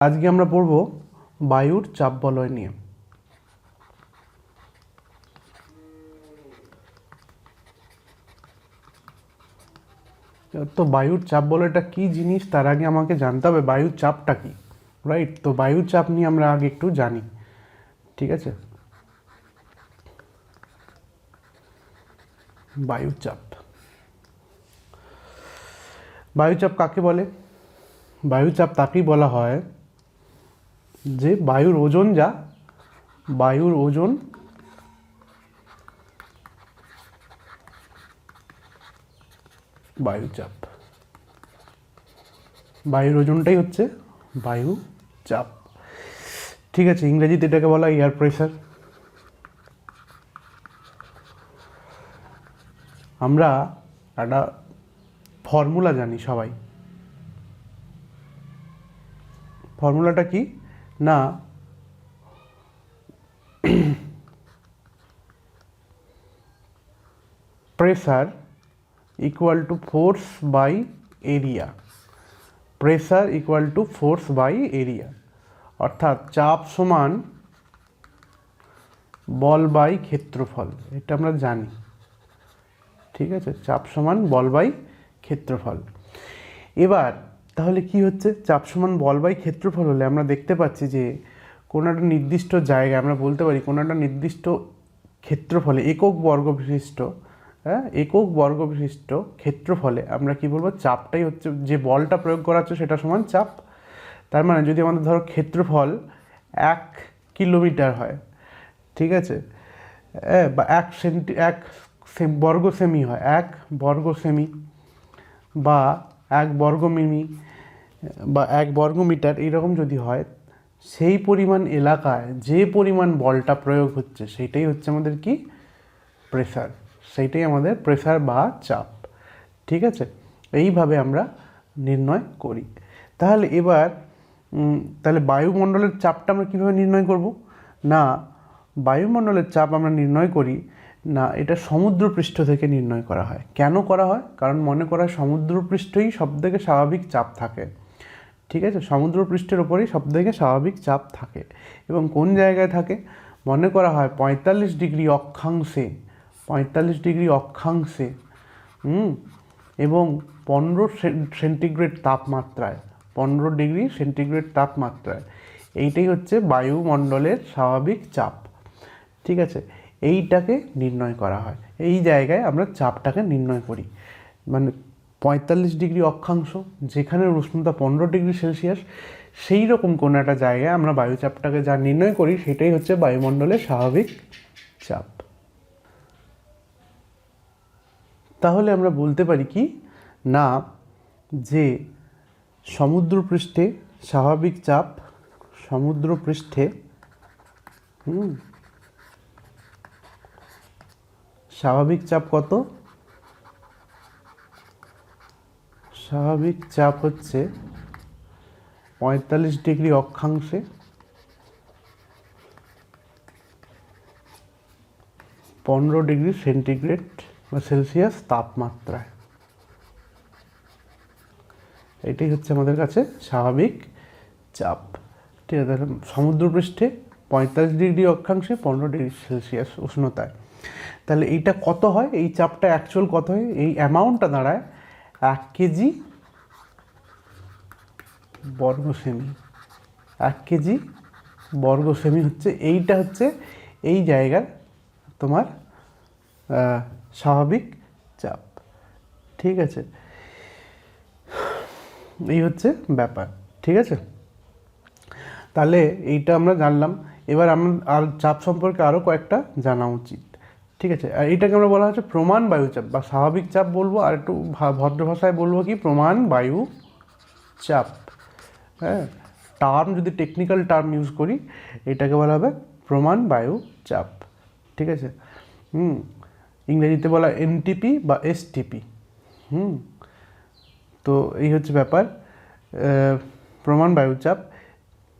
আজকে আমরা পড়ব বায়ুর চাপ বলয় নিয়ে। তো বায়ুর চাপ বলয়টা কি জিনিস তার আগে আমাকে জানতে হবে বায়ুর চাপটা কি, রাইট? তো বায়ুর চাপ নিয়ে আমরা আগে একটু জানি, ঠিক আছে? বায়ুচাপ, বায়ুচাপ কাকে বলে? বায়ুচাপ তাকেই বলা হয় যে বায়ুর ওজন বায়ুর ওজন বায়ুচাপ। বায়ুর ওজনটাই হচ্ছে বায়ু চাপ, ঠিক আছে? ইংরেজিতে এটাকে বলা হয় এয়ার প্রেসার। আমরা একটা ফর্মুলা জানি সবাই। ফর্মুলাটা কি না, pressure equal to force by area. Pressure equal to force by area, অর্থাৎ চাপ সমান বল বাই ক্ষেত্রফল। এটা আমরা জানি, ঠিক আছে? চাপ সমান বল বাই ক্ষেত্রফল। এবার তাহলে কি হচ্ছে, চাপ সমান বল বাই ক্ষেত্রফল হলে আমরা দেখতে পাচ্ছি যে কোনো একটা নির্দিষ্ট জায়গায় আমরা বলতে পারি কোনো একটা নির্দিষ্ট ক্ষেত্রফলে একক বর্গ বিশিষ্ট, একক বর্গ বিশিষ্ট ক্ষেত্রফলে আমরা কি বলবো, চাপটাই হচ্ছে, যে বলটা প্রয়োগ করা হচ্ছে সেটা সমান চাপ। তার মানে যদি আমাদের ধরো ক্ষেত্রফল 1 কিলোমিটার হয়, ঠিক আছে, বা 1 বর্গ সেমি হয়, 1 বর্গ সেমি বা 1 বর্গ মিমি বা 1 বর্গ মিটার, এইরকম যদি হয়, সেই পরিমাণ এলাকায় যে পরিমাণ বলটা প্রয়োগ হচ্ছে সেইটাই হচ্ছে আমাদের কি, প্রেসার। সেইটাই আমাদের প্রেসার বা চাপ, ঠিক আছে? এইভাবে আমরা নির্ণয় করি। তাহলে এবার তাহলে বায়ুমণ্ডলের চাপটা আমরা কীভাবে নির্ণয় করব না, বায়ুমণ্ডলের চাপ আমরা নির্ণয় করি না, এটা সমুদ্রপৃষ্ঠ থেকে নির্ণয় করা হয়। কেন করা হয়? কারণ মনে করা হয় সমুদ্রপৃষ্ঠই সবথেকে স্বাভাবিক চাপ থাকে, ঠিক আছে? সমুদ্রপৃষ্ঠের ওপরেই সবথেকে স্বাভাবিক চাপ থাকে। এবং কোন জায়গায় থাকে? মনে করা হয় 45 ডিগ্রি অক্ষাংশে, 45 ডিগ্রি অক্ষাংশে এবং 15 সেন্টিগ্রেড তাপমাত্রায়, 15 ডিগ্রি সেন্টিগ্রেড তাপমাত্রায়। এইটাই হচ্ছে বায়ুমণ্ডলের স্বাভাবিক চাপ, ঠিক আছে? এইটাকে নির্ণয় করা হয়, এই জায়গায় আমরা চাপটাকে নির্ণয় করি। মানে 45 ডিগ্রি অক্ষাংশ, যেখানে উষ্ণতা 15 ডিগ্রি সেলসিয়াস, সেই রকম কোনো একটা জায়গায় আমরা বায়ুচাপটাকে যা নির্ণয় করি সেটাই হচ্ছে বায়ুমণ্ডলের স্বাভাবিক চাপ। তাহলে আমরা বলতে পারি কি না, যে সমুদ্রপৃষ্ঠে স্বাভাবিক চাপ, সমুদ্রপৃষ্ঠে স্বাভাবিক চাপ কত? স্বাভাবিক চাপ হচ্ছে 45 ডিগ্রি অক্ষাংশে 15 ডিগ্রি সেন্টিগ্রেড বা সেলসিয়াস তাপমাত্রায়। এটাই হচ্ছে আমাদের কাছে স্বাভাবিক চাপ, ঠিক আছে? সমুদ্রপৃষ্ঠে 45 ডিগ্রি অক্ষাংশে 15 ডিগ্রি সেলসিয়াস উষ্ণতায়। তাহলে এইটা কত হয়, এই চাপটা অ্যাকচুয়াল কত হয়? এই অ্যামাউন্টটা দাঁড়ায় 1 কেজি বর্গ সেমি। 1 কেজি বর্গ সেমি হচ্ছে, এইটা হচ্ছে এই জায়গার তোমার স্বাভাবিক চাপ, ঠিক আছে? এই হচ্ছে ব্যাপার, ঠিক আছে? তাহলে এইটা আমরা জানলাম। এবার আমরা আর চাপ সম্পর্কে আরও কয়েকটা জানা উচিত, ঠিক আছে? আর এইটাকে আমরা বলা হচ্ছে প্রমাণ বায়ুচাপ বা স্বাভাবিক চাপ বলবো, আর একটু ভদ্র ভাষায় বলবো কি, প্রমাণ বায়ু চাপ। হ্যাঁ, টার্ম যদি টেকনিক্যাল টার্ম ইউজ করি এটাকে বলা হবে প্রমাণ বায়ু চাপ, ঠিক আছে? ইংরেজিতে বলা এনটিপি বা এসটিপি। তো এই হচ্ছে ব্যাপার, প্রমাণ বায়ুচাপ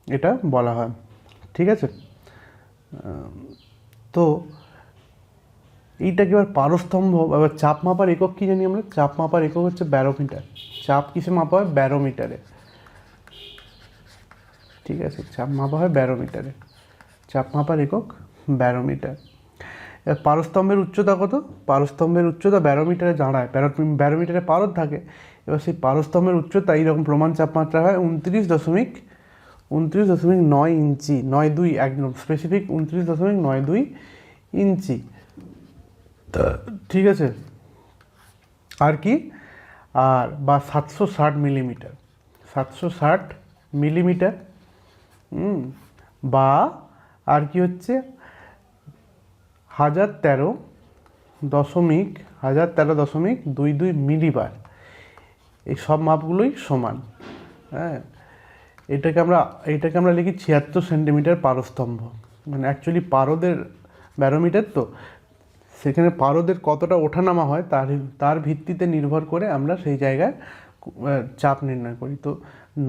এটা বলা হয়, ঠিক আছে? তো এইটাকে এবার পারস্তম্ভ, এবার চাপ মাপার একক কী জানি আমরা? চাপ মাপার একক হচ্ছে ব্যারোমিটার। চাপ কিসে মাপা হয়? ব্যারোমিটারে। ঠিক আছে, চাপ মাপা হয় ব্যারোমিটারে, চাপ মাপার একক ব্যারোমিটার। এবার পারস্তম্ভের উচ্চতা কত? পারস্তম্ভের উচ্চতা ব্যারোমিটারে দাঁড়ায়, ব্যারোমিটারে পারদ থাকে। এবার সেই পারস্তম্ভের উচ্চতা এইরকম প্রমাণ চাপমাত্রা হয় 29.9 ইঞ্চি, 9.2 একদম স্পেসিফিক 29.92 ইঞ্চি। ঠিক আছে, আর কি, আর বা 760 মিলিমিটার, 760 মিলিমিটার, বা আর কি হচ্ছে 1013.22 মিলিবার। এই সব মাপগুলোই সমান। হ্যাঁ, এটাকে আমরা লিখি 76 সেন্টিমিটার পারস্তম্ভ। মানে অ্যাকচুয়ালি পারদের ব্যারোমিটার, তো সেখানে পারদের কতটা ওঠানামা হয় তার ভিত্তিতে নির্ভর করে আমরা সেই জায়গায় চাপ নির্ণয় করি। তো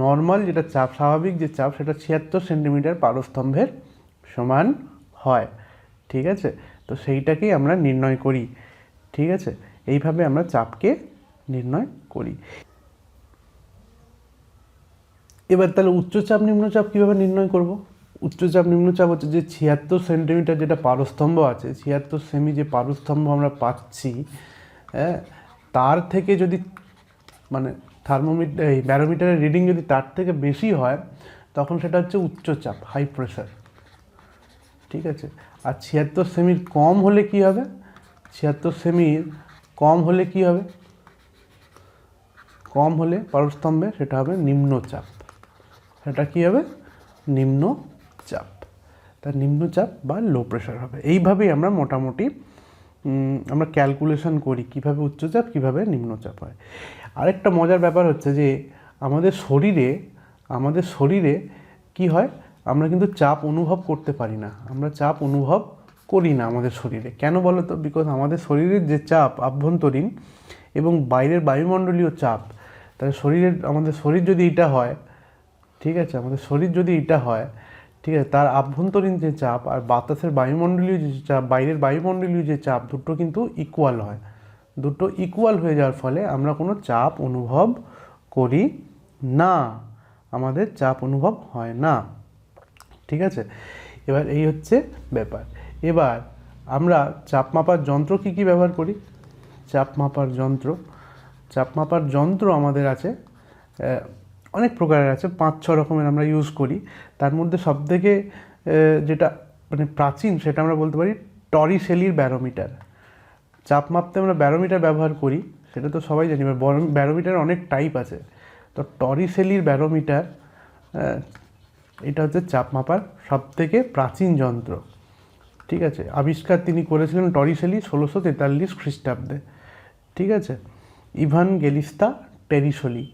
নর্মাল যেটা চাপ, স্বাভাবিক যে চাপ, সেটা 76 সেন্টিমিটার পারস্তম্ভের সমান হয়। ঠিক আছে, তো সেইটাকেই আমরা নির্ণয় করি। ঠিক আছে, এইভাবে আমরা চাপকে নির্ণয় করি। এবার তাহলে উচ্চচাপ নিম্নচাপ কীভাবে নির্ণয় করব? উচ্চচাপ নিম্নচাপ হচ্ছে যে 76 সেন্টিমিটার যেটা পারস্তম্ভ আছে, 76 সেমি যে পারস্তম্ভ আমরা পাচ্ছি, হ্যাঁ, তার থেকে যদি মানে থার্মোমিটার এই ব্যারোমিটারের রিডিং যদি তার থেকে বেশি হয়, তখন সেটা হচ্ছে উচ্চচাপ, হাই প্রেশার। ঠিক আছে, আর 76 সেমির কম হলে কি হবে? 76 সেমির কম হলে কি হবে? কম হলে পারস্তম্ভে সেটা হবে নিম্নচাপ। সেটা কি হবে? নিম্নচাপ। তার নিম্নচাপ বা লো প্রেশার হবে। এইভাবেই আমরা মোটামুটি আমরা ক্যালকুলেশন করি কীভাবে উচ্চচাপ কীভাবে নিম্নচাপ হয়। আরেকটা মজার ব্যাপার হচ্ছে যে আমাদের শরীরে কি হয়, আমরা কিন্তু চাপ অনুভব করতে পারি না, আমরা চাপ অনুভব করি না আমাদের শরীরে। কেন বলো তো? বিকজ আমাদের শরীরের যে চাপ আভ্যন্তরীণ এবং বাইরের বায়ুমণ্ডলীয় চাপ, তাহলে আমাদের শরীর যদি এটা হয়, ঠিক আছে, আমাদের শরীর যদি এটা হয়, ঠিক আছে, তার আভ্যন্তরীণ যে চাপ আর বাতাসের বায়ুমণ্ডলীয় যে চাপ, বাইরের বায়ুমণ্ডলীয় যে চাপ, দুটো কিন্তু ইকুয়াল হয়। দুটো ইকুয়াল হয়ে যাওয়ার ফলে আমরা কোনো চাপ অনুভব করি না, আমাদের চাপ অনুভব হয় না। ঠিক আছে, এবার এই হচ্ছে ব্যাপার। এবার আমরা চাপ মাপার যন্ত্র কী ব্যবহার করি? চাপ মাপার যন্ত্র আমাদের আছে অনেক প্রকারের আছে, 5-6 রকমের আমরা ইউজ করি। তার মধ্যে সবথেকে যেটা মানে প্রাচীন, সেটা আমরা বলতে পারি টরিসেলির ব্যারোমিটার। চাপ মাপতে আমরা ব্যারোমিটার ব্যবহার করি, সেটা তো সবাই জানি। ব্যারোমিটার অনেক টাইপ আছে, তো টরিসেলির ব্যারোমিটার, এটা হচ্ছে চাপ মাপার সবথেকে প্রাচীন যন্ত্র। ঠিক আছে, আবিষ্কার তিনি করেছিলেন টরিসেলি 1643 খ্রিস্টাব্দে। ঠিক আছে, ইভানগেলিস্তা টেরিসেলি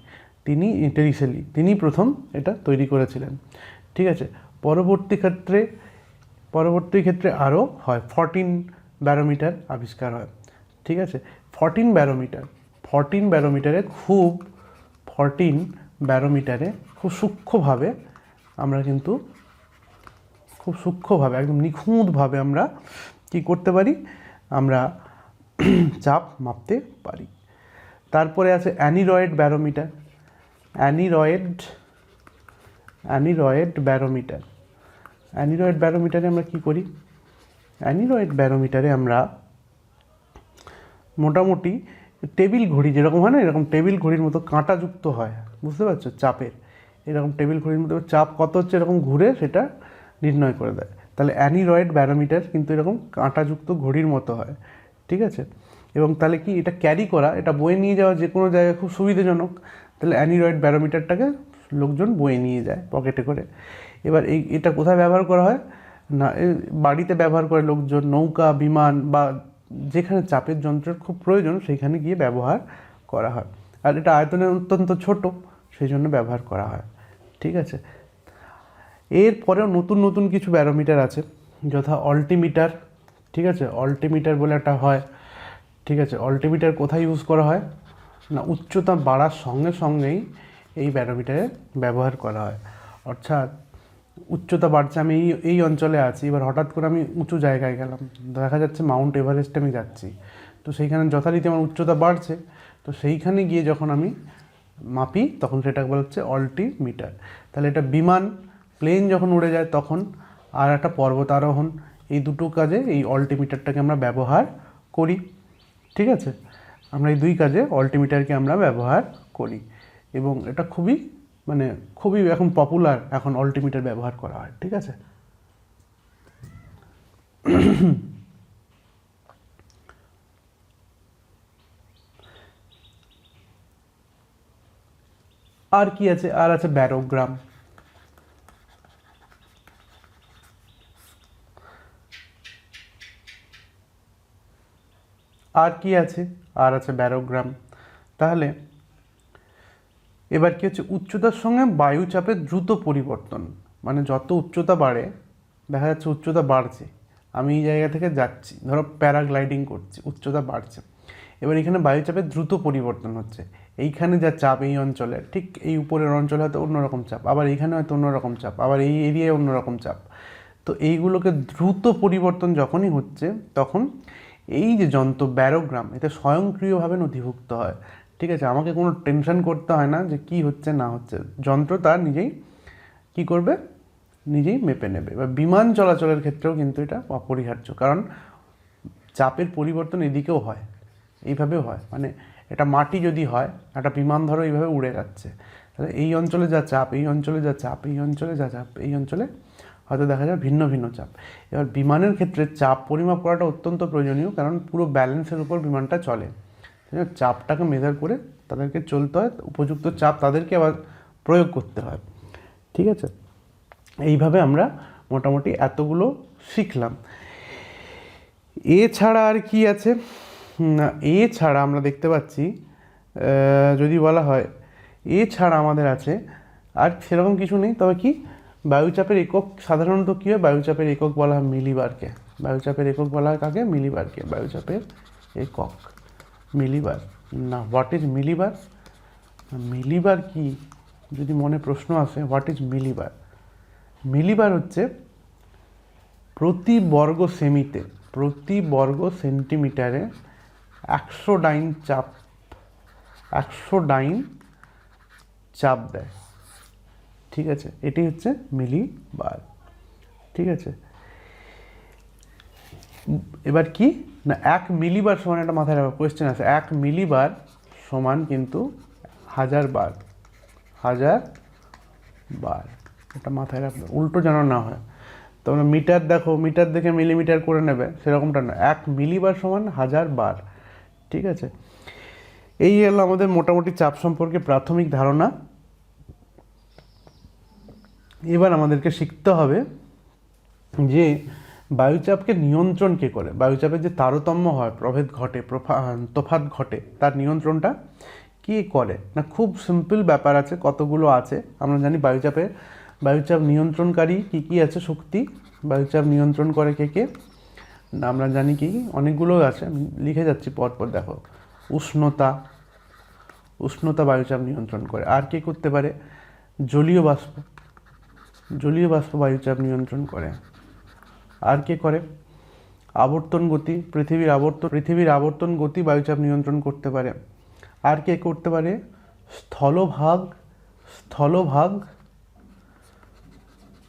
তিনি প্রথম এটা তৈরি করেছিলেন। ঠিক আছে, পরবর্তী ক্ষেত্রে আরও হয় 14 ব্যারোমিটার আবিষ্কার হয়। ঠিক আছে, 14 ব্যারোমিটারে খুব সূক্ষ্মভাবে আমরা কিন্তু একদম নিখুঁতভাবে আমরা কী করতে পারি? আমরা চাপ মাপতে পারি। তারপরে আছে অ্যানিরয়েড ব্যারোমিটারে আমরা কি করি? অ্যানিরয়েড ব্যারোমিটারে আমরা মোটামুটি টেবিল ঘড়ি যেরকম হয় না, এরকম টেবিল ঘড়ির মতো কাঁটাযুক্ত হয়, বুঝতে পারছো? চাপের এরকম টেবিল ঘড়ির মতো চাপ কত হচ্ছে এরকম ঘুরে সেটা নির্ণয় করে দেয়। তাহলে অ্যানিরয়েড ব্যারোমিটার কিন্তু এরকম কাঁটাযুক্ত ঘড়ির মতো হয়। ঠিক আছে, এবং তাহলে কি এটা ক্যারি করা, এটা বয়ে নিয়ে যাওয়া যে কোনো জায়গায় খুব সুবিধাজনক। তাহলে অ্যানিরয়েড ব্যারোমিটারটাকে লোকজন বয়ে নিয়ে যায় পকেটে করে। এবার এটা কোথায় ব্যবহার করা হয় না, বাড়িতে ব্যবহার করে লোকজন, নৌকা, বিমান বা যেখানে চাপের যন্ত্রের খুব প্রয়োজন সেখানে গিয়ে ব্যবহার করা হয়। আর এটা আয়তনে অত্যন্ত ছোট, সেই জন্য ব্যবহার করা হয়। ঠিক আছে, এরপরেও নতুন কিছু ব্যারোমিটার আছে, যথা অল্টিমিটার। ঠিক আছে, অল্টিমিটার বলে একটা হয়। ঠিক আছে, অল্টিমিটার কোথায় ইউজ করা হয় না, উচ্চতা বাড়ার সঙ্গে সঙ্গেই এই ব্যারোমিটারে ব্যবহার করা হয়। অর্থাৎ উচ্চতা বাড়ছে, আমি এই অঞ্চলে আছি, এবার হঠাৎ করে আমি উঁচু জায়গায় গেলাম, দেখা যাচ্ছে মাউন্ট এভারেস্টে আমি যাচ্ছি, তো সেইখানে যথারীতি আমার উচ্চতা বাড়ছে, তো সেইখানে গিয়ে যখন আমি মাপি তখন সেটাকে বলা হচ্ছে অল্টিমিটার। তাহলে এটা বিমান, প্লেন যখন উড়ে যায় তখন, আর একটা পর্বত আরোহণ, এই দুটো কাজে এই অল্টিমিটারটাকে আমরা ব্যবহার করি। ঠিক আছে, আমরা এই দুই কাজে অল্টিমিটারকে আমরা ব্যবহার করি, এবং এটা খুবই এখন পপুলার, এখন অল্টিমিটার ব্যবহার করা হয়। ঠিক আছে, আর কি আছে, আর আছে ব্যারোগ্রাম। আর কি আছে, আর আছে ব্যারোগ্রাম। তাহলে এবার কি হচ্ছে, উচ্চতার সঙ্গে বায়ুচাপের দ্রুত পরিবর্তন, মানে যত উচ্চতা বাড়ে, দেখা যাচ্ছে উচ্চতা বাড়ছে, আমি এই জায়গা থেকে যাচ্ছি, ধরো প্যারাগ্লাইডিং করছি, উচ্চতা বাড়ছে, এবার এখানে বায়ুচাপের দ্রুত পরিবর্তন হচ্ছে, এইখানে যা চাপ এই অঞ্চলে, ঠিক এই উপরের অঞ্চলে হয়তো অন্যরকম চাপ, আবার এইখানে হয়তো অন্যরকম চাপ, আবার এই এরিয়ায় অন্যরকম চাপ। তো এইগুলোকে দ্রুত পরিবর্তন যখনই হচ্ছে, তখন এই যে যন্ত্র ব্যারোগ্রাম, এতে স্বয়ংক্রিয়ভাবে নথিভুক্ত হয়। ঠিক আছে, আমাকে কোনো টেনশন করতে হয় না যে কি হচ্ছে না হচ্ছে, যন্ত্র তার নিজেই কি করবে, নিজেই মেপে নেবে। বা বিমান চলাচলের ক্ষেত্রেও কিন্তু এটা অপরিহার্য, কারণ চাপের পরিবর্তন এদিকেও হয়, এইভাবেও হয়। মানে এটা মাটি যদি হয়, একটা বিমান ধরো এইভাবে উড়ে যাচ্ছে, তাহলে এই অঞ্চলে যা চাপ, এই অঞ্চলে যা চাপ, এই অঞ্চলে যা চাপ, এই অঞ্চলে হয়তো দেখা যায় ভিন্ন ভিন্ন চাপ। এবার বিমানের ক্ষেত্রে চাপ পরিমাপ করাটা অত্যন্ত প্রয়োজনীয়, কারণ পুরো ব্যালেন্সের উপর বিমানটা চলে। চাপটাকে মেজার করে তাদেরকে চলতে হয়, উপযুক্ত চাপ তাদেরকে আবার প্রয়োগ করতে হয়। ঠিক আছে, এইভাবে আমরা মোটামুটি এতগুলো শিখলাম। এছাড়া আর কি আছে না, এছাড়া আমরা দেখতে পাচ্ছি, যদি বলা হয় এছাড়া আমাদের আছে আর সেরকম কিছু নেই। তবে কি, বায়ুচাপের একক সাধারণত কী হয়, বায়ুচাপের একক বলা হয় মিলিবার-কে। বায়ুচাপের একক বলা হয় কাকে, মিলিবার-কে। বায়ুচাপের একক মিলিবার। না, হোয়াট ইজ মিলিবার, মিলিবার কি যদি মনে প্রশ্ন আসে, হোয়াট ইজ মিলিবার? মিলিবার হচ্ছে প্রতি বর্গ সেমিতে, প্রতি বর্গ সেন্টিমিটারে 100 ডাইন চাপ, 100 ডাইন চাপ দেয়। ঠিক আছে, এটি হচ্ছে মিলিবার। ঠিক আছে, এবার কি না, 1 মিলিবার সমান, একটা মাথায় রাখো, কোয়েশ্চেন আছে, 1 মিলিবার সমান কিন্তু 1000 বার, 1000 বার, এটা মাথায় রাখবে, উল্টো যেন না হয়। তোমরা মিটার দেখো, মিটার দেখে মিলিমিটার করে নেবে, সেরকমটা না, 1 মিলিবার সমান 1000 বার। ঠিক আছে, এই হলো আমাদের মোটামুটি চাপ সম্পর্কে প্রাথমিক ধারণা। এবার আমাদেরকে শিখতে হবে যে বায়ুচাপকে নিয়ন্ত্রণ কে করে, বায়ুচাপের যে তারতম্য হয়, প্রভেদ ঘটে, তফাৎ ঘটে, তার নিয়ন্ত্রণটা কি করে না। খুব সিম্পল ব্যাপার আছে, কতগুলো আছে আমরা জানি। বায়ুচাপ নিয়ন্ত্রণকারী কি কি আছে শক্তি, বায়ুচাপ নিয়ন্ত্রণ করে কে কে না, আমরা জানি কি অনেকগুলো আছে, আমি লিখে যাচ্ছি পরপর। দেখো, উষ্ণতা, উষ্ণতা বায়ুচাপ নিয়ন্ত্রণ করে। আর কে করতে পারে, জলীয় বাষ্প, জলীয় বাষ্প বায়ুচাপ নিয়ন্ত্রণ করে। আর কে করে, আবর্তন গতি, পৃথিবীর আবর্তন গতি বায়ুচাপ নিয়ন্ত্রণ করতে পারে। আর কে করতে পারে, স্থলভাগ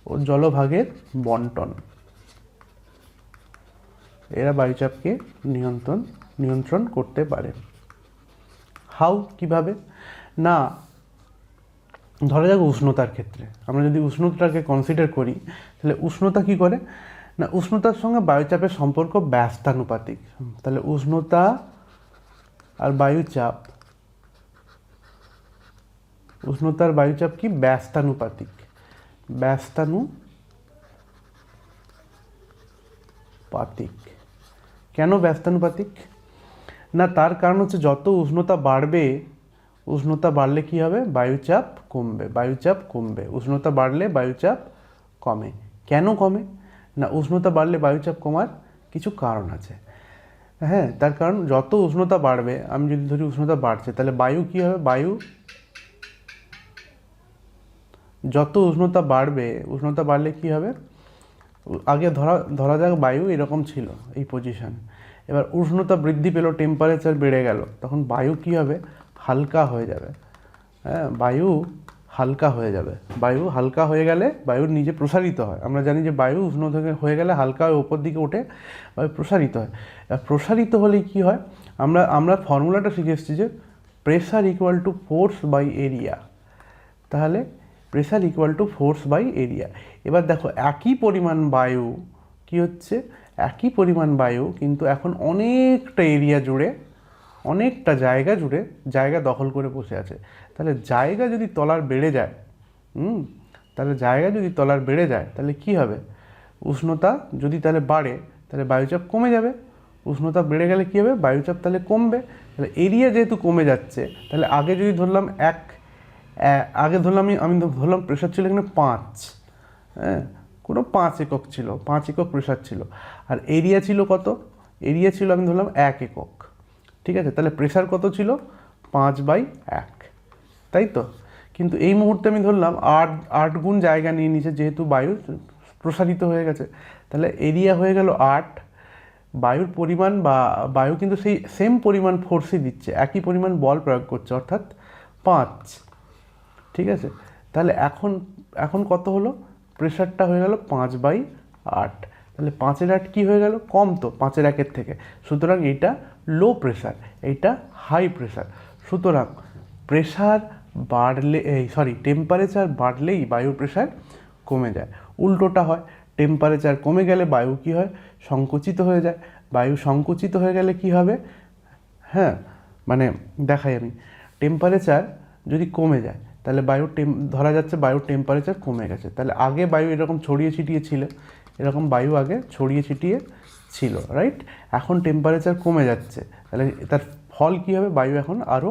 ও জলভাগের বন্টন, এরা বায়ুচাপকে নিয়ন্ত্রণ করতে পারে। হাউ, কিভাবে না, ধরা যাক উষ্ণতার ক্ষেত্রে, আমরা যদি উষ্ণতাটাকে কনসিডার করি, তাহলে উষ্ণতা কি করে না, উষ্ণতার সঙ্গে বায়ুচাপের সম্পর্ক ব্যস্তানুপাতিক। তাহলে উষ্ণতা আর বায়ুচাপ, উষ্ণতার বায়ুচাপ কি ব্যস্তানুপাতিক, ব্যস্তানুপাতিক। কেন ব্যস্তানুপাতিক না, তার কারণ হচ্ছে যত উষ্ণতা বাড়লে কি হবে, বায়ুচাপ কমবে, বায়ুচাপ কমবে। উষ্ণতা বাড়লে বায়ুচাপ কমে। কেন কমে না, উষ্ণতা বাড়লে বায়ুচাপ কমার কিছু কারণ আছে। হ্যাঁ, তার কারণ যত উষ্ণতা বাড়বে, আমি যদি ধরি উষ্ণতা বাড়ছে, তাহলে বায়ু কি হবে, যত উষ্ণতা বাড়লে কি হবে, আগে ধরা যাক বায়ু এরকম ছিল, এই পজিশন, এবার উষ্ণতা বৃদ্ধি পেল, টেম্পারেচার বেড়ে গেল, তখন বায়ু কি হবে, হালকা হয়ে যাবে। হ্যাঁ, বায়ু হালকা হয়ে যাবে। বায়ু হালকা হয়ে গেলে বায়ুর নিজে প্রসারিত হয়। আমরা জানি যে বায়ু উষ্ণ থেকে হয়ে গেলে হালকা হয়ে ওপর দিকে ওঠে, বায়ু প্রসারিত হয়। আর প্রসারিত হলে কি হয়, আমরা ফর্মুলাটা শিখে এসেছি যে pressure equal to force by area. তাহলে pressure equal to force by area. এবার দেখো একই পরিমাণ বায়ু কি হচ্ছে, একই পরিমাণ বায়ু কিন্তু এখন অনেকটা এরিয়া জুড়ে, অনেকটা জায়গা জুড়ে জায়গা দখল করে বসে আছে। তাহলে জায়গা যদি তলার বেড়ে যায়, তাহলে জায়গা যদি তলার বেড়ে যায় তাহলে কি হবে, উষ্ণতা যদি তাহলে বাড়ে তাহলে বায়ুচাপ কমে যাবে। উষ্ণতা বেড়ে গেলে কী হবে, বায়ুচাপ তাহলে কমবে। তাহলে এরিয়া যেহেতু কমে যাচ্ছে, তাহলে আগে যদি ধরলাম আগে ধরলাম আমি ধরলাম প্রেশার ছিল এখানে 5, হ্যাঁ, কোনো 5 একক ছিল, 5 একক প্রেশার ছিল। আর এরিয়া ছিল কত, এরিয়া ছিল আমি ধরলাম 1 একক। ঠিক আছে, তাহলে প্রেশার কত ছিল, 5/1, তাই তো। কিন্তু এই মুহূর্তে আমি ধরলাম 8 গুণ জায়গা নিয়ে নিচে, যেহেতু বায়ু প্রসারিত হয়ে গেছে। তাহলে এরিয়া হয়ে গেল 8, বায়ুর পরিমাণ বা বায়ু কিন্তু সেই সেম পরিমাণ ফোর্সই দিচ্ছে, একই পরিমাণ বল প্রয়োগ করছে, অর্থাৎ 5। ঠিক আছে, তাহলে এখন কত হলো, প্রেশারটা হয়ে গেল 5/8। তাহলে 5/8 কী হয়ে গেল, কম তো 5/1 থেকে। সুতরাং এইটা লো প্রেশার, এইটা হাই প্রেশার। সুতরাং প্রেশার বাড়লে টেম্পারেচার বাড়লেই বায়ু প্রেশার কমে যায়। উল্টোটা হয়, টেম্পারেচার কমে গেলে বায়ু কী হয়, সংকুচিত হয়ে যায়। বায়ু সংকুচিত হয়ে গেলে কি হবে, হ্যাঁ, মানে দেখাই আমি, টেম্পারেচার যদি কমে যায় তাহলে ধরা যাচ্ছে বায়ুর টেম্পারেচার কমে গেছে। তাহলে আগে বায়ু এরকম ছড়িয়ে ছিটিয়ে ছিল, এরকম বায়ু আগে ছড়িয়ে ছিটিয়ে ছিল, রাইট। এখন টেম্পারেচার কমে যাচ্ছে, তাহলে তার ফল কী হবে, বায়ু এখন আরও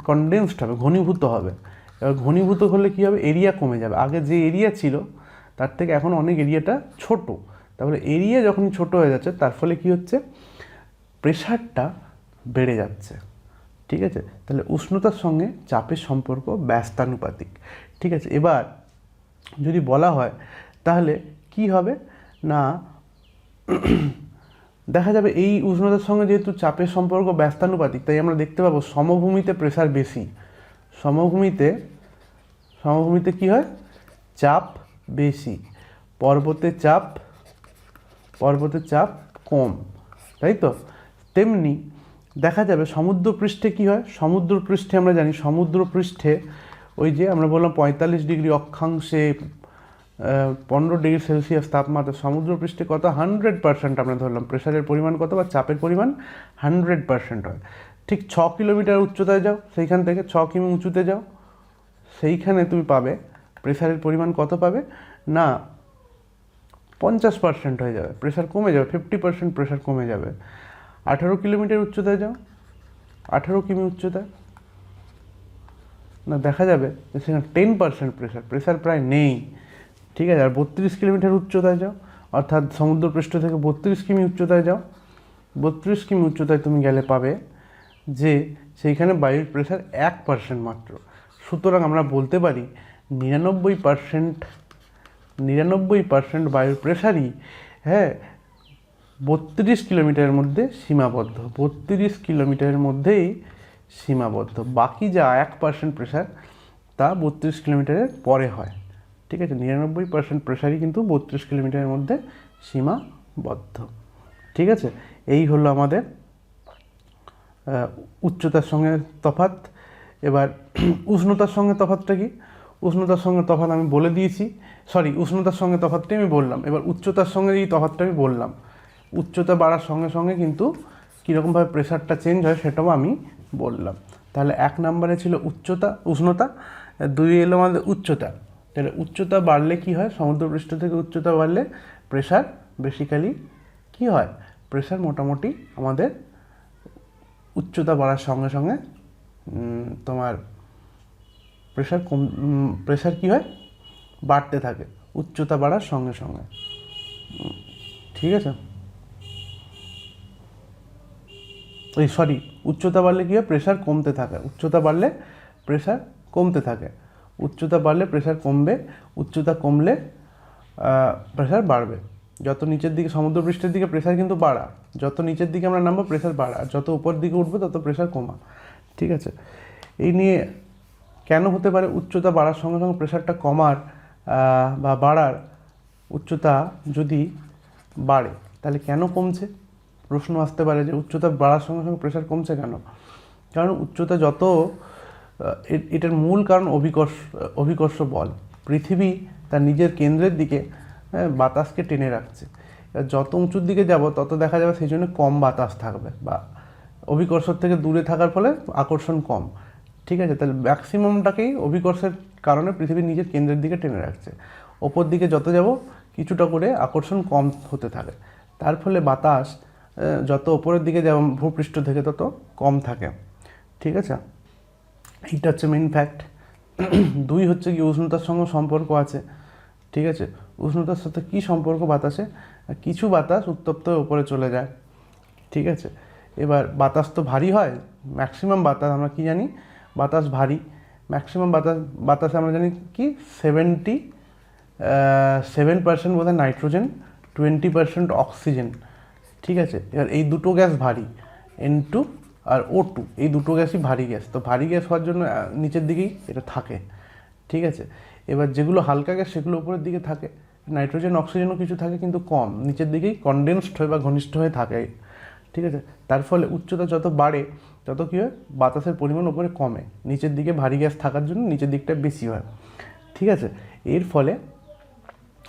কনডেন্সড হবে, ঘনীভূত হবে। এবার ঘনীভূত হলে কী হবে, এরিয়া কমে যাবে। আগে যে এরিয়া ছিল তার থেকে এখন অনেক এরিয়াটা ছোট। তাহলে এরিয়া যখনই ছোট হয়ে যাচ্ছে তার ফলে কি হচ্ছে, প্রেশারটা বেড়ে যাচ্ছে। ঠিক আছে, তাহলে উষ্ণতার সঙ্গে চাপের সম্পর্ক ব্যস্তানুপাতিক। ঠিক আছে, এবার যদি বলা হয় তাহলে কি হবে না, দেখা যাবে এই উষ্ণতার সঙ্গে যেহেতু চাপের সম্পর্ক ব্যস্তানুপাতিক, তাই আমরা দেখতে পাবো সমভূমিতে প্রেশার বেশি, সমভূমিতে কি হয়, চাপ বেশি, পর্বতে চাপ কম, তাই তো। তেমনি দেখা যাবে সমুদ্রপৃষ্ঠে কি হয়, সমুদ্রপৃষ্ঠে আমরা জানি সমুদ্রপৃষ্ঠে ওই যে আমরা বললাম 45 ডিগ্রি অক্ষাংশে 15 ডিগ্রি সেলসিয়াস তাপমাত্রা, সমুদ্রপৃষ্ঠে কত, 100% আমরা ধরলাম প্রেশারের পরিমাণ কত বা চাপের পরিমাণ 100% হয়। ঠিক 6 কিলোমিটার উচ্চতায় যাও, সেইখান থেকে 6 কিমি উঁচুতে যাও, সেইখানে তুমি পাবে প্রেশারের পরিমাণ কত পাবে না, 50% হয়ে যাবে, প্রেশার কমে যাবে, 50% প্রেশার কমে যাবে। 18 কিলোমিটার উচ্চতায় যাও, 18 কিমি উচ্চতায় না, দেখা যাবে যে সেখানে 10% প্রেশার প্রায় নেই। ঠিক আছে, আর 32 কিলোমিটার উচ্চতায় যাও, অর্থাৎ সমুদ্রপৃষ্ঠ থেকে 32 কিমি উচ্চতায় যাও, 32 কিমি উচ্চতায় তুমি গেলে পাবে যে সেইখানে বায়ুর প্রেশার 1% মাত্র। সুতরাং আমরা বলতে পারি 99% বায়ুর প্রেশারই, হ্যাঁ, 32 কিলোমিটারের মধ্যে সীমাবদ্ধ, 32 কিলোমিটারের মধ্যেই সীমাবদ্ধ। বাকি যা 1% প্রেশার তা 32 কিলোমিটারের পরে হয়। ঠিক আছে, 99% প্রেশারই কিন্তু 32 কিলোমিটারের মধ্যে সীমাবদ্ধ। ঠিক আছে, এই হলো আমাদের উচ্চতার সঙ্গে তফাৎ। এবার উষ্ণতার সঙ্গে তফাৎটা কি, উষ্ণতার সঙ্গে তফাৎ আমি বলে দিয়েছি, উষ্ণতার সঙ্গে তফাৎটাই আমি বললাম। এবার উচ্চতার সঙ্গে এই তফাৎটা আমি বললাম, উচ্চতা বাড়ার সঙ্গে সঙ্গে কিন্তু কীরকমভাবে প্রেশারটা চেঞ্জ হয় সেটাও আমি বললাম। তাহলে 1 নম্বরে ছিল উষ্ণতা, 2 এলো আমাদের উচ্চতা। তাহলে উচ্চতা বাড়লে কি হয়, সমুদ্রপৃষ্ঠ থেকে উচ্চতা বাড়লে প্রেশার বেসিক্যালি কি হয়, প্রেশার মোটামুটি আমাদের উচ্চতা বাড়ার সঙ্গে সঙ্গে তোমার প্রেশার কি হয়, বাড়তে থাকে উচ্চতা বাড়ার সঙ্গে সঙ্গে। ঠিক আছে, উচ্চতা বাড়লে কী হয়, প্রেশার কমতে থাকে, উচ্চতা বাড়লে প্রেশার কমতে থাকে, উচ্চতা বাড়লে প্রেশার কমবে, উচ্চতা কমলে প্রেশার বাড়বে। যত নিচের দিকে সমুদ্রপৃষ্ঠের দিকে প্রেশার কিন্তু বাড়া, যত নিচের দিকে আমরা নামবো প্রেশার বাড়া, যত উপর দিকে উঠবো তত প্রেশার কমা। ঠিক আছে, এই নিয়ে কেন হতে পারে? উচ্চতা বাড়ার সঙ্গে সঙ্গে প্রেশারটা কমার বা বাড়ার, উচ্চতা যদি বাড়ে তাহলে কেন কমছে? প্রশ্ন আসতে পারে যে উচ্চতা বাড়ার সঙ্গে সঙ্গে প্রেশার কমছে কেন? কারণ উচ্চতা যত, এটার মূল কারণ অভিকর্ষ বল। পৃথিবী তার নিজের কেন্দ্রের দিকে বাতাসকে টেনে রাখছে। যত উঁচুর দিকে যাব তত দেখা যাবে সেই জন্য কম বাতাস থাকবে, বা অভিকর্ষ থেকে দূরে থাকার ফলে আকর্ষণ কম। ঠিক আছে, তাহলে ম্যাক্সিমামটাকেই অভিকর্ষের কারণে পৃথিবী নিজের কেন্দ্রের দিকে টেনে রাখছে। ওপর দিকে যত যাব কিছুটা করে আকর্ষণ কম হতে থাকে, তার ফলে বাতাস যত ওপরের দিকে যাব ভূপৃষ্ঠ থেকে তত কম থাকে। ঠিক আছে, এইটা হচ্ছে মেইন ফ্যাক্ট। 2 হচ্ছে কি উষ্ণতার সঙ্গে সম্পর্ক আছে। ঠিক আছে, উষ্ণতার সাথে কি সম্পর্ক বাতাসে? কিছু বাতাস উত্তপ্ত হয়ে উপরে চলে যায়। ঠিক আছে, এবার বাতাস তো ভারী হয়, ম্যাক্সিমাম বাতাস আমরা কি জানি? বাতাস ভারী। ম্যাক্সিমাম বাতাসে আমরা জানি কি 77% বোধহয় নাইট্রোজেন, 20% অক্সিজেন। ঠিক আছে, এবার এই দুটো গ্যাস ভারী, N2 আর O2, এই দুটো গ্যাসই ভারী গ্যাস। তো ভারী গ্যাস হওয়ার জন্য নিচের দিকেই এটা থাকে। ঠিক আছে, এবার যেগুলো হালকা গ্যাস সেগুলো উপরের দিকে থাকে, নাইট্রোজেন অক্সিজেনও কিছু থাকে কিন্তু কম, নিচের দিকেই কনডেন্সড হয়ে বা ঘনিষ্ঠ হয়ে থাকে। ঠিক আছে, তার ফলে উচ্চতা যত বাড়ে তত কী হয়? বাতাসের পরিমাণ উপরে কমে, নিচের দিকে ভারী গ্যাস থাকার জন্য নিচের দিকটা বেশি হয়। ঠিক আছে, এর ফলে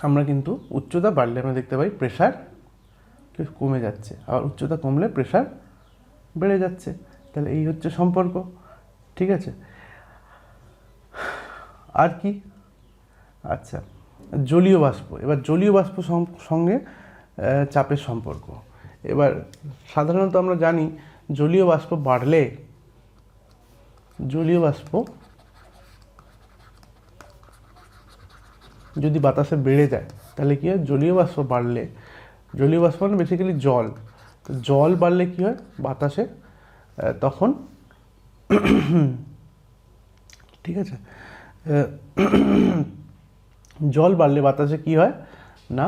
আমরা কিন্তু উচ্চতা বাড়লে আমরা দেখতে পাই প্রেশার কমে যাচ্ছে, আর উচ্চতা কমলে প্রেশার বেড়ে যাচ্ছে। তাহলে এই হচ্ছে সম্পর্ক। ঠিক আছে, আর কি? আচ্ছা, জলীয় বাষ্প। এবার জলীয় বাষ্প সঙ্গে চাপের সম্পর্ক। এবার সাধারণত আমরা জানি জলীয় বাষ্প বাড়লে, জলীয় বাষ্প যদি বাতাসে বেড়ে যায় তাহলে কী হয়? জলীয় বাষ্প বাড়লে, জলীয় বাষ্প মানে বেসিক্যালি জল, তো জল বাড়লে কী হয় বাতাসে? তখন ঠিক আছে, জল বাড়লে বাতাসে কি হয় না,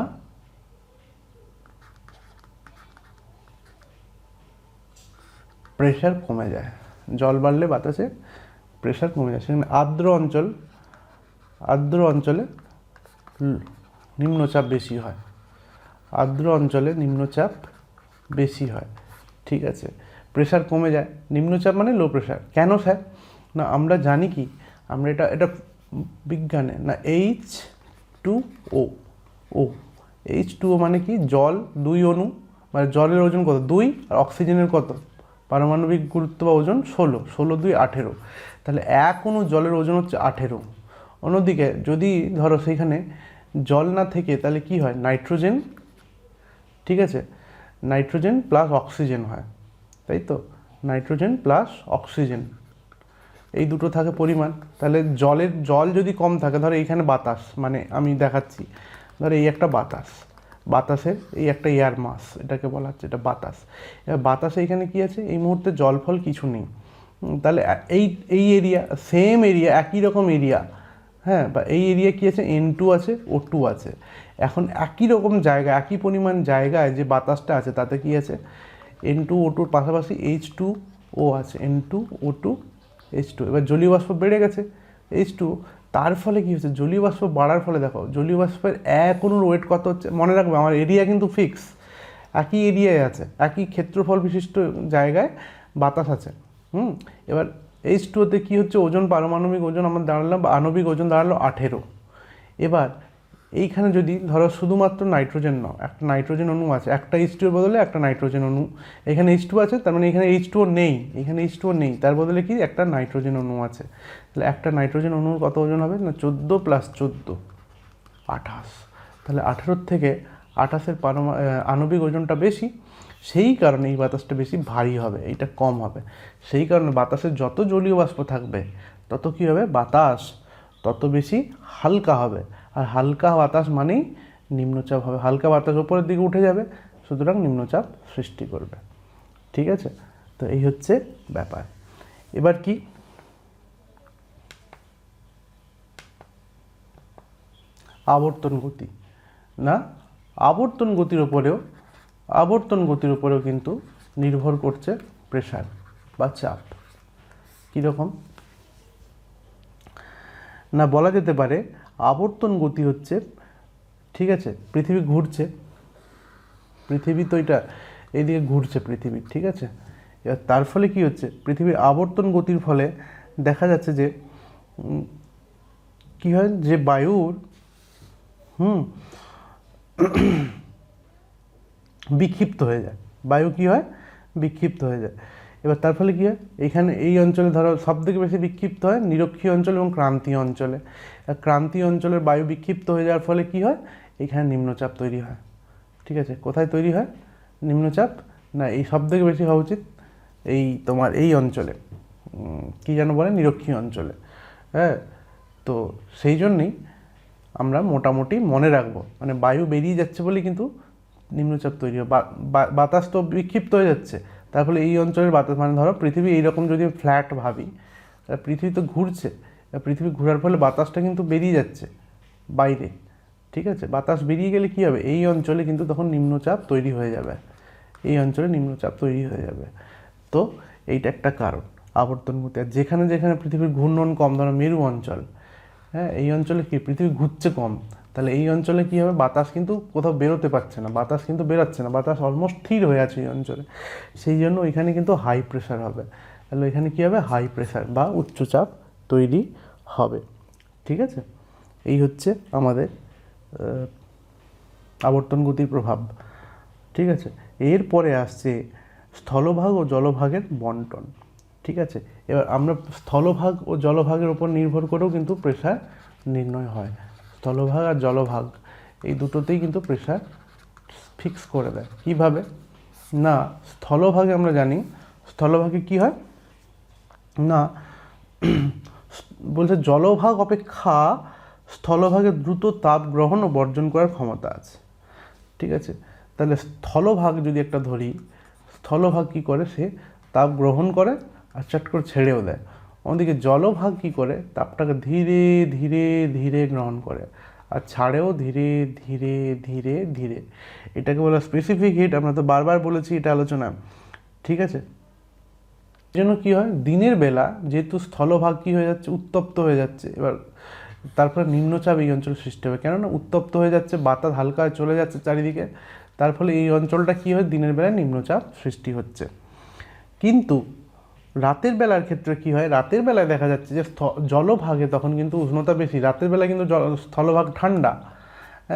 প্রেশার কমে যায়। জল বাড়লে বাতাসে প্রেশার কমে যায়। সেখানে আর্দ্র অঞ্চলে নিম্নচাপ বেশি হয়, আর্দ্র অঞ্চলে নিম্নচাপ বেশি হয়। ঠিক আছে, প্রেশার কমে যায়, নিম্নচাপ মানে লো প্রেশার। কেন স্যার? না আমরা জানি কি, আমরা এটা বিজ্ঞানে না, H2O, H2O মানে কি? জল 2 অণু, মানে জলের ওজন কত? 2, আর অক্সিজেনের কত? পারমাণবিক গুরুত্ব বা ওজন 16, 16 2 18। তাহলে 1 অণু জলের ওজন হচ্ছে 18। অন্যদিকে যদি ধরো সেইখানে জল না থেকে তাহলে কি হয়? নাইট্রোজেন। ঠিক আছে, নাইট্রোজেন প্লাস অক্সিজেন হয়, তাই তো? নাইট্রোজেন প্লাস অক্সিজেন, এই দুটো থাকে পরিমাণ। তাহলে জল যদি কম থাকে, ধরো এইখানে বাতাস, মানে আমি দেখাচ্ছি, ধরো এই একটা বাতাসের এই একটা এয়ার মাস, এটাকে বলা হচ্ছে এটা বাতাস। এবার বাতাসে এখানে কি আছে? এই মুহূর্তে জল ফল কিছু নেই। তাহলে এই এরিয়া, সেম এরিয়া, একই রকম এরিয়া, হ্যাঁ, বা এই এরিয়া কী আছে? N2 আছে, O2 আছে। এখন একই রকম জায়গা, একই পরিমাণ জায়গায় যে বাতাসটা আছে তাতে কি আছে? N2 O2-র পাশাপাশি H2O আছে, N2 O2 H2। এবার জলীয় বাষ্প বেড়ে গেছে, H2। তার ফলে কী হচ্ছে? জলীয় বাষ্প বাড়ার ফলে দেখো জলীয় বাষ্পের 1 অণুর ওয়েট কত হচ্ছে? মনে রাখবে আমার এরিয়া কিন্তু ফিক্স, একই এরিয়ায় আছে, একই ক্ষেত্রফল বিশিষ্ট জায়গায় বাতাস আছে। এবার H2O-তে কী হচ্ছে? ওজন, পারমাণবিক ওজন আমার দাঁড়ালো, বা আণবিক ওজন দাঁড়ালো 18। এবার এইখানে যদি ধরো শুধুমাত্র নাইট্রোজেন নাও, একটা নাইট্রোজেন অণু আছে, একটা H2-এর বদলে একটা নাইট্রোজেন অণু, এখানে H2 আছে, তার মানে এখানে H2O নেই, এখানে H2O নেই, তার বদলে কি একটা নাইট্রোজেন অণু আছে। তাহলে একটা নাইট্রোজেন অণুর কত ওজন হবে না? 14 + 14 28। তাহলে 18 থেকে 28-এর আণবিক ওজনটা বেশি, সেই কারণে এই বাতাসটা বেশি ভারী হবে, এইটা কম হবে। সেই কারণে বাতাসে যত জলীয় বাষ্প থাকবে তত কী হবে? বাতাস তত বেশি হালকা হবে, আর হালকা বাতাস মানেই নিম্নচাপ হবে। হালকা বাতাস উপরের দিকে উঠে যাবে, সুতরাং নিম্নচাপ সৃষ্টি করবে। ঠিক আছে, তো এই হচ্ছে ব্যাপার। এবার কি? আবর্তন গতি। না, আবর্তন গতির উপরেও কিন্তু নির্ভর করছে প্রেশার বা চাপ। কীরকম? না বলা যেতে পারে আবর্তন গতি হচ্ছে, ঠিক আছে, পৃথিবী ঘুরছে, পৃথিবী তো এটা এইদিকে ঘুরছে পৃথিবী, ঠিক আছে। এবার তার ফলে কি হচ্ছে, পৃথিবীর আবর্তন গতির ফলে দেখা যাচ্ছে যে কি হয়, যে বায়ুর বিক্ষিপ্ত হয়ে যায়, বায়ু কি হয়, বিক্ষিপ্ত হয়ে যায়। এবার তার ফলে কী হয়, এখানে এই অঞ্চলে ধরো সবথেকে বেশি বিক্ষিপ্ত হয় নিরক্ষীয় অঞ্চল এবং ক্রান্তীয় অঞ্চলে। ক্রান্তীয় অঞ্চলের বায়ু বিক্ষিপ্ত হয়ে যাওয়ার ফলে কী হয়, এখানে নিম্নচাপ তৈরি হয়, ঠিক আছে। কোথায় তৈরি হয় নিম্নচাপ, না এই সবথেকে বেশি হওয়া উচিত এই তোমার এই অঞ্চলে, কী যেন বলে, নিরক্ষীয় অঞ্চলে। হ্যাঁ, তো সেই জন্যেই আমরা মোটামুটি মনে রাখবো, মানে বায়ু বেরিয়ে যাচ্ছে বলে কিন্তু নিম্নচাপ তৈরি হয়। বাতাস তো বিক্ষিপ্ত হয়ে যাচ্ছে, তার ফলে এই অঞ্চলের বাতাস, মানে ধরো পৃথিবী এইরকম যদি ফ্ল্যাট ভাবি, পৃথিবী তো ঘুরছে, পৃথিবী ঘোরার ফলে বাতাসটা কিন্তু বেরিয়ে যাচ্ছে বাইরে, ঠিক আছে। বাতাস বেরিয়ে গেলে কী হবে, এই অঞ্চলে কিন্তু তখন নিম্নচাপ তৈরি হয়ে যাবে, এই অঞ্চলে নিম্নচাপ তৈরি হয়ে যাবে। তো এইটা একটা কারণ আবর্তন গতি। আর যেখানে যেখানে পৃথিবীর ঘূর্ণন কম, ধরো মেরু অঞ্চল, হ্যাঁ, এই অঞ্চলে কি পৃথিবী ঘুরছে কম, তাহলে এই অঞ্চলে কী হবে, বাতাস কিন্তু কোথাও বেরোতে পারছে না, বাতাস কিন্তু বেরোচ্ছে না, বাতাস অলমোস্ট স্থির হয়ে আছে এই অঞ্চলে। সেই জন্য এখানে কিন্তু হাই প্রেশার হবে, তাহলে এখানে কী হবে, হাই প্রেশার বা উচ্চচাপ তৈরি হবে, ঠিক আছে। এই হচ্ছে আমাদের আবর্তন গতির প্রভাব, ঠিক আছে। এরপরে আসছে স্থলভাগ ও জলভাগের বন্টন, ঠিক আছে। এবার আমরা স্থলভাগ ও জলভাগের উপর নির্ভর করেও কিন্তু প্রেশার নির্ণয় হয়। স্থলভাগ আর জলভাগ এই দুটোতেই কিন্তু প্রেশার ফিক্স করে দেয়। কীভাবে, না স্থলভাগে আমরা জানি, স্থলভাগে কি হয় না, বলছে জলভাগ অপেক্ষা স্থলভাগে দ্রুত তাপ গ্রহণ ও বর্জন করার ক্ষমতা আছে, ঠিক আছে। তাহলে স্থলভাগ যদি একটা ধরি, স্থলভাগ কী করে, সে তাপ গ্রহণ করে আর চট করে ছেড়েও দেয়। অন্যদিকে জলভাগ কী করে, তাপটাকে ধীরে ধীরে ধীরে গ্রহণ করে আর ছাড়েও ধীরে ধীরে ধীরে ধীরে। এটাকে বলা স্পেসিফিক হিট, আমরা তো বারবার বলেছি এটা আলোচনা, ঠিক আছে। এই জন্য কী হয়, দিনের বেলা যেহেতু স্থলভাগ কী হয়ে যাচ্ছে, উত্তপ্ত হয়ে যাচ্ছে, এবার তারপরে নিম্নচাপ এই অঞ্চলে সৃষ্টি হবে, কেননা উত্তপ্ত হয়ে যাচ্ছে, বাতাস হালকা চলে যাচ্ছে চারিদিকে, তার ফলে এই অঞ্চলটা কী হয়, দিনের বেলায় নিম্নচাপ সৃষ্টি হচ্ছে। কিন্তু রাতের বেলার ক্ষেত্রে কি হয়, রাতের বেলায় দেখা যাচ্ছে যে জলভাগে তখন কিন্তু উষ্ণতা বেশি, রাতের বেলায় কিন্তু স্থলভাগ ঠান্ডা,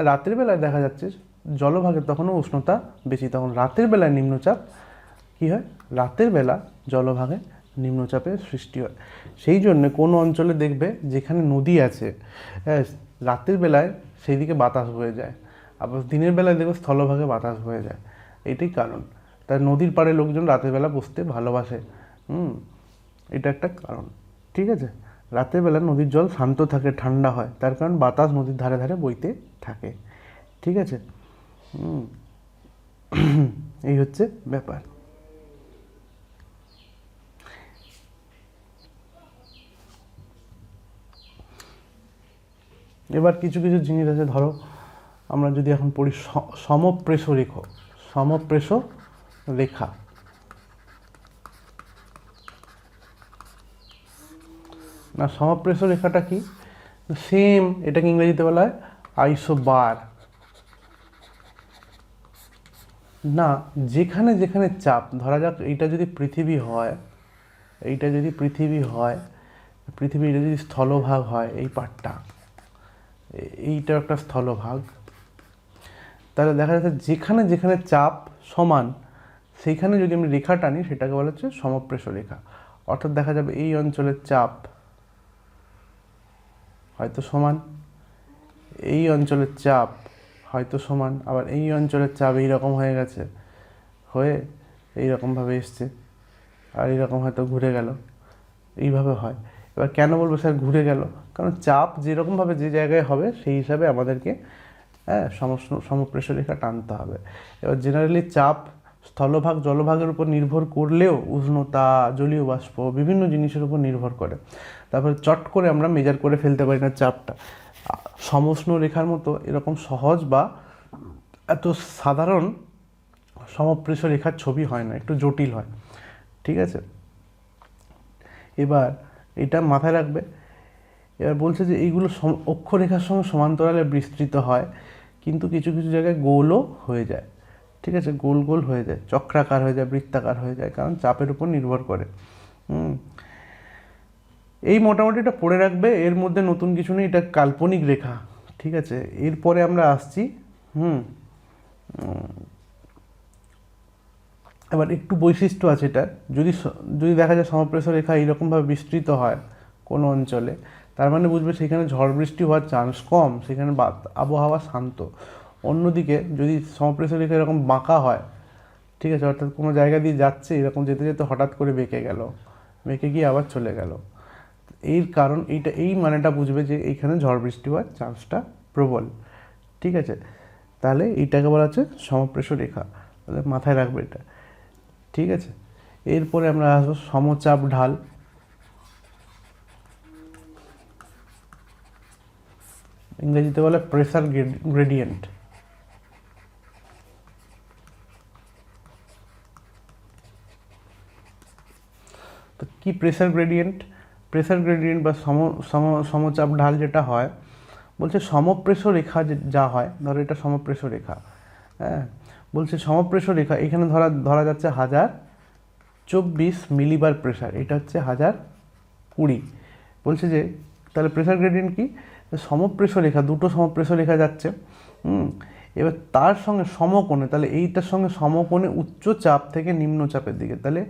রাতের বেলায় দেখা যাচ্ছে জলভাগে তখনও উষ্ণতা বেশি, তখন রাতের বেলায় নিম্নচাপ কি হয়, রাতের বেলা জলভাগে নিম্নচাপের সৃষ্টি হয়। সেই জন্য কোনো অঞ্চলে দেখবে যেখানে নদী আছে, রাতের বেলায় সেই দিকে বাতাস বয়ে যায়, আবার দিনের বেলায় দেখবে স্থলভাগে বাতাস বয়ে যায়। এটাই কারণ, তাই নদীর পাড়ে লোকজন রাতের বেলা বসতে ভালোবাসে, এটা একটা কারণ, ঠিক আছে। রাতের বেলা নদীর জল শান্ত থাকে, ঠান্ডা হয়, তার কারণ বাতাস নদীর ধারে ধারে বইতে থাকে, ঠিক আছে। এই হচ্ছে ব্যাপার। এবার কিছু কিছু জিনিস আছে, ধরো আমরা যদি এখন পড়ি সমপ্রেষ রেখা, সমপ্রেষ রেখা, না সমপ্রেষ রেখাটা কি, সেম এটাকে ইংরেজিতে বলা হয় আইসোবার। না যেখানে যেখানে চাপ, ধরা যাক এইটা যদি পৃথিবী হয়, এইটা যদি পৃথিবী হয়, পৃথিবী এটা যদি স্থলভাগ হয়, এই পার্টটা, এইটা একটা স্থলভাগ, তাহলে দেখা যাচ্ছে যেখানে যেখানে চাপ সমান সেইখানে যদি আমি রেখা টানি সেটাকে বলা হচ্ছে সমপ্রেষ রেখা। অর্থাৎ দেখা যাবে এই অঞ্চলের চাপ হয়তো সমান, এই অঞ্চলের চাপ হয়তো সমান, আবার এই অঞ্চলের চাপ এইরকম হয়ে গেছে, হয়ে এইরকমভাবে এসছে, আর এইরকম হয়তো ঘুরে গেল, এইভাবে হয়। এবার কেন বলবো স্যার ঘুরে গেল, কারণ চাপ যেরকমভাবে যে জায়গায় হবে সেই হিসাবে আমাদেরকে সমপ্রেষ রেখা টানতে হবে। এবার জেনারেলি চাপ স্থলভাগ জলভাগের উপর নির্ভর করলেও উষ্ণতা, জলীয় বাষ্প বিভিন্ন জিনিসের উপর নির্ভর করে, তারপরে চট করে আমরা মেজার করে ফেলতে পারি না চাপটা। সমউষ্ণ রেখার মতো এরকম সহজ বা এত সাধারণ সমপ্রেষ রেখার ছবি হয় না, একটু জটিল হয়, ঠিক আছে। এবার এটা মাথায় রাখবে। এবার বলছে যে এইগুলো অক্ষরেখার সঙ্গে সমান্তরালে বিস্তৃত হয়, কিন্তু কিছু কিছু জায়গায় গোলও হয়ে যায়। ঠিক আছে, গোল গোল হয়ে যায়, চক্রাকার হয়ে যায়, বৃত্তাকার হয়ে যায়, কারণ চাপের উপর নির্ভর করে। এই মোটামুটি এটা পড়ে রাখবে, এর মধ্যে নতুন কিছু নেই, এটা কাল্পনিক রেখা। ঠিক আছে, এরপরে আমরা আসছি এবার একটু বৈশিষ্ট্য আছে এটা। যদি যদি দেখা যায় সমপ্রেষ রেখা এইরকমভাবে বিস্তৃত হয় কোনো অঞ্চলে, তার মানে বুঝবে সেখানে ঝড় বৃষ্টি হওয়ার চান্স কম, সেখানে আবহাওয়া শান্ত। অন্যদিকে যদি সমপ্রেষ রেখা এরকম বাঁকা হয়, ঠিক আছে, অর্থাৎ কোনো জায়গা দিয়ে যাচ্ছে, এরকম যেতে যেতে হঠাৎ করে বেঁকে গেল, বেঁকে গিয়ে আবার চলে গেল, এর কারণ এইটা, এই মানেটা বুঝবে যে এইখানে ঝড় বৃষ্টি হওয়ার চান্সটা প্রবল। ঠিক আছে, তাহলে এইটাকে বলা হচ্ছে সমপ্রেষ রেখা, তাহলে মাথায় রাখবে এটা। ঠিক আছে, এরপরে আমরা আসবো সমচাপ ঢাল। ইংরেজিতে বলে প্রেসার গ্রেডিয়েন্ট। তো কি প্রেসার গ্রেডিয়েন্ট? প্রেসার গ্রেডিয়েন্ট বা সমচাপ ঢাল যেটা হয়, বলছে সমপ্রেষ রেখা যা হয়, ধরো এটা সমপ্রেষ রেখা, হ্যাঁ, বলছে সমপ্রেষ রেখা এখানে ধরা যাচ্ছে 1024 মিলিবার প্রেসার, এটা হচ্ছে 1020। বলছে যে তাহলে প্রেসার গ্রেডিয়েন্ট কি? সমপ্রেষ রেখা, দুটো সমপ্রেষ রেখা যাচ্ছে, এবার তার সঙ্গে সমকোণে, তাহলে এইটার সঙ্গে সমকোণে উচ্চ চাপ থেকে নিম্ন চাপের দিকে, তাহলে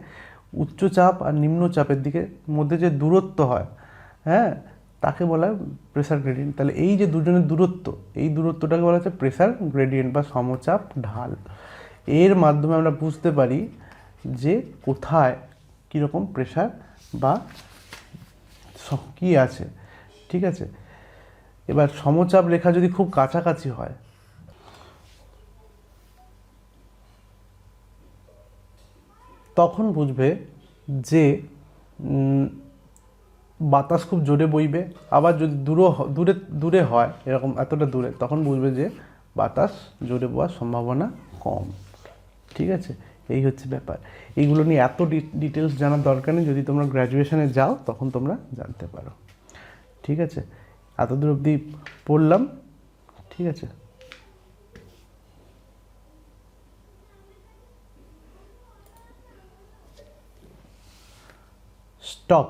উচ্চ চাপ আর নিম্ন চাপের দিকে মধ্যে যে দূরত্ব হয়, হ্যাঁ, তাকে বলা হয় প্রেসার গ্রেডিয়েন্ট। তাহলে এই যে দুজনের দূরত্ব, এই দূরত্বটাকে বলা হচ্ছে প্রেসার গ্রেডিয়েন্ট বা সমচাপ ঢাল। এর মাধ্যমে আমরা বুঝতে পারি যে কোথায় কীরকম প্রেসার বা কী আছে। ঠিক আছে, এবার সমচাপ রেখা যদি খুব কাছাকাছি হয়, তখন বুঝবে যে বাতাস খুব জোরে বইবে। আবার যদি দূরে দূরে হয়, এরকম এতটা দূরে, তখন বুঝবে যে বাতাস জোরে বওয়ার সম্ভাবনা কম। ঠিক আছে, এই হচ্ছে ব্যাপার। এইগুলো নিয়ে এত ডিটেলস জানার দরকার নেই, যদি তোমরা গ্র্যাজুয়েশনে যাও তখন তোমরা জানতে পারো। ঠিক আছে, এতদূর অবধি পড়লাম। ঠিক আছে, স্টপ।